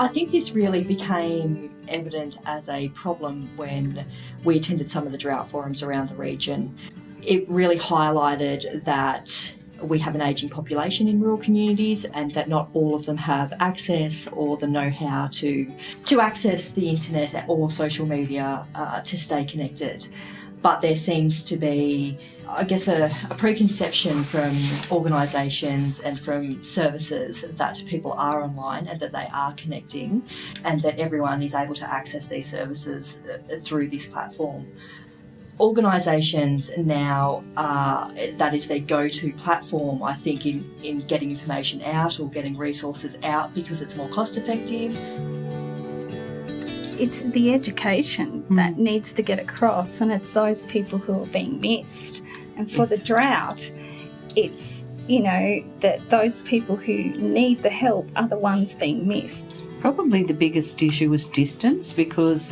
I think this really became evident as a problem when we attended some of the drought forums around the region. It really highlighted that we have an ageing population in rural communities and that not all of them have access or the know-how to access the internet or social media to stay connected. But there seems to be, I guess, a preconception from organisations and from services that people are online and that they are connecting and that everyone is able to access these services through this platform. Organisations now, that is their go-to platform, I think, in getting information out or getting resources out because it's more cost-effective. It's the education that needs to get across, and it's those people who are being missed. And for the drought, it's, that those people who need the help are the ones being missed. Probably the biggest issue is distance, because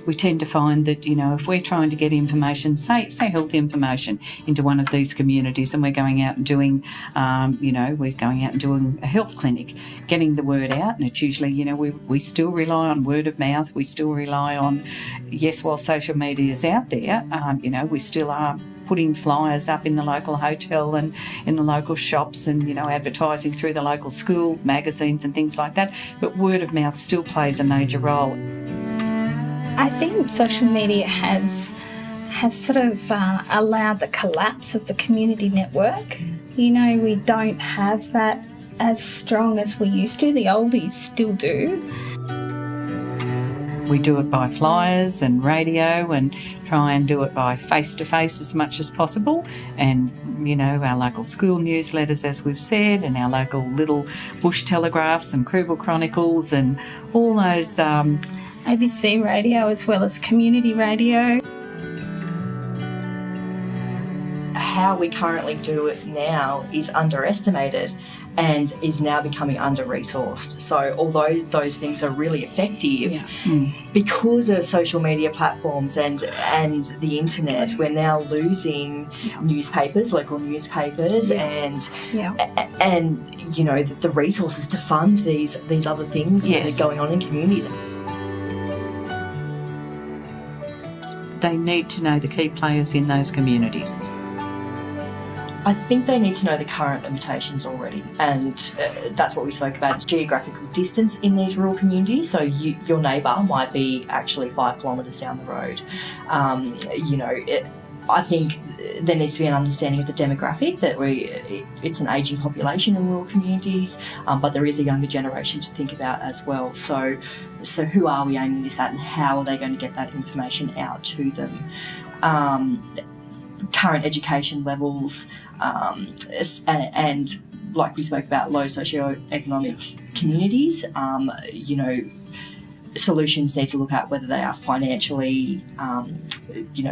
we tend to find that, if we're trying to get information, say health information into one of these communities, and we're going out and doing, we're going out and doing a health clinic, getting the word out, and it's usually, we still rely on word of mouth. We still rely on, yes, while social media is out there, we still are putting flyers up in the local hotel and in the local shops and, advertising through the local school, magazines and things like that. But word of mouth still plays a major role. I think social media has sort of allowed the collapse of the community network. We don't have that as strong as we used to. The oldies still do. We do it by flyers and radio and try and do it by face-to-face as much as possible. And, our local school newsletters, as we've said, and our local little bush telegraphs and Krugel Chronicles and all those... ABC radio as well as community radio. How we currently do it now is underestimated and is now becoming under-resourced. So although those things are really effective, because of social media platforms and the internet, we're now losing newspapers, local newspapers, and the resources to fund these other things that are going on in communities. They need to know the key players in those communities. I think they need to know the current limitations already, and that's what we spoke about, geographical distance in these rural communities. So your neighbour might be actually 5 kilometres down the road. I think there needs to be an understanding of the demographic, that it's an ageing population in rural communities, but there is a younger generation to think about as well. So who are we aiming this at, and how are they going to get that information out to them? Current education levels, and like we spoke about, low socioeconomic communities, solutions need to look at whether they are financially,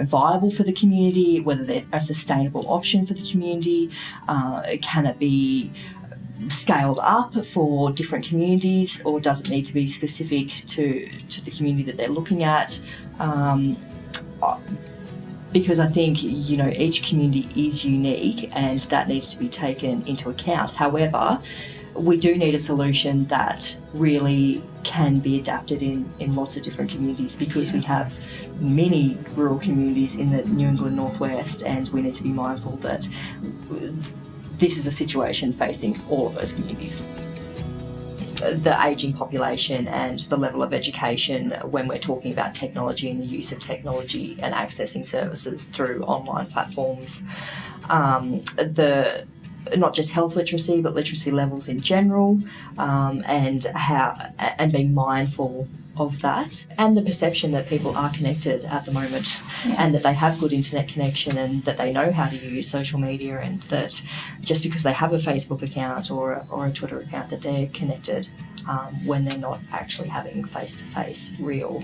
viable for the community, whether they're a sustainable option for the community. Can it be scaled up for different communities, or does it need to be specific to the community that they're looking at? Because I think, each community is unique and that needs to be taken into account. However, we do need a solution that really can be adapted in lots of different communities, because we have many rural communities in the New England Northwest, and we need to be mindful that this is a situation facing all of those communities. The ageing population and the level of education when we're talking about technology and the use of technology and accessing services through online platforms. Not just health literacy, but literacy levels in general, and being mindful of that, and the perception that people are connected at the moment, and that they have good internet connection, and that they know how to use social media, and that just because they have a Facebook account or a Twitter account, that they're connected, when they're not actually having face-to-face real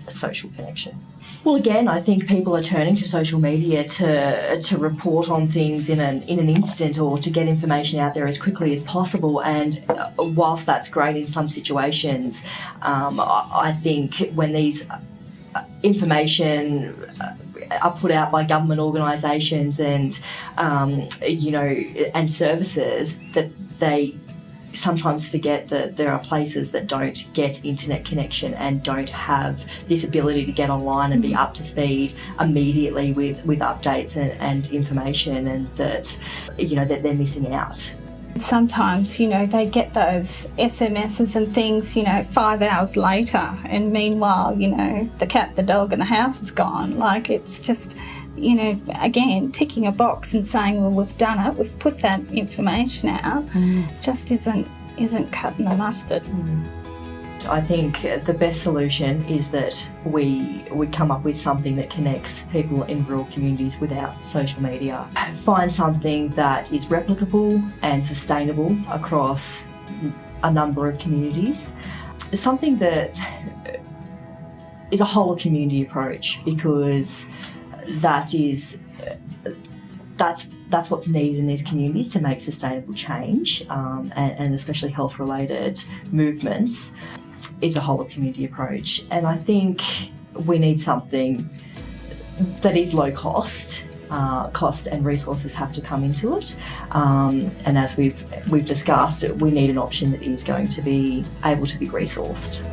social connection. Well, again, I think people are turning to social media to report on things in an instant, or to get information out there as quickly as possible. And whilst that's great in some situations, I think when these information are put out by government organisations and and services, that sometimes forget that there are places that don't get internet connection and don't have this ability to get online and be up to speed immediately with updates and information, and that, you know, that they're missing out. Sometimes, you know, they get those SMSs and things, you know, 5 hours later, and meanwhile, you know, the cat, the dog and the house is gone. Like, it's just, you know, again, ticking a box and saying, well, we've done it, we've put that information out, just isn't cutting the mustard. I think the best solution is that we come up with something that connects people in rural communities without social media. Find something that is replicable and sustainable across a number of communities. Something that is a whole of community approach, because that's what's needed in these communities to make sustainable change, and especially health-related movements. Is a whole of community approach, and I think we need something that is low cost. Cost and resources have to come into it, and as we've discussed, we need an option that is going to be able to be resourced.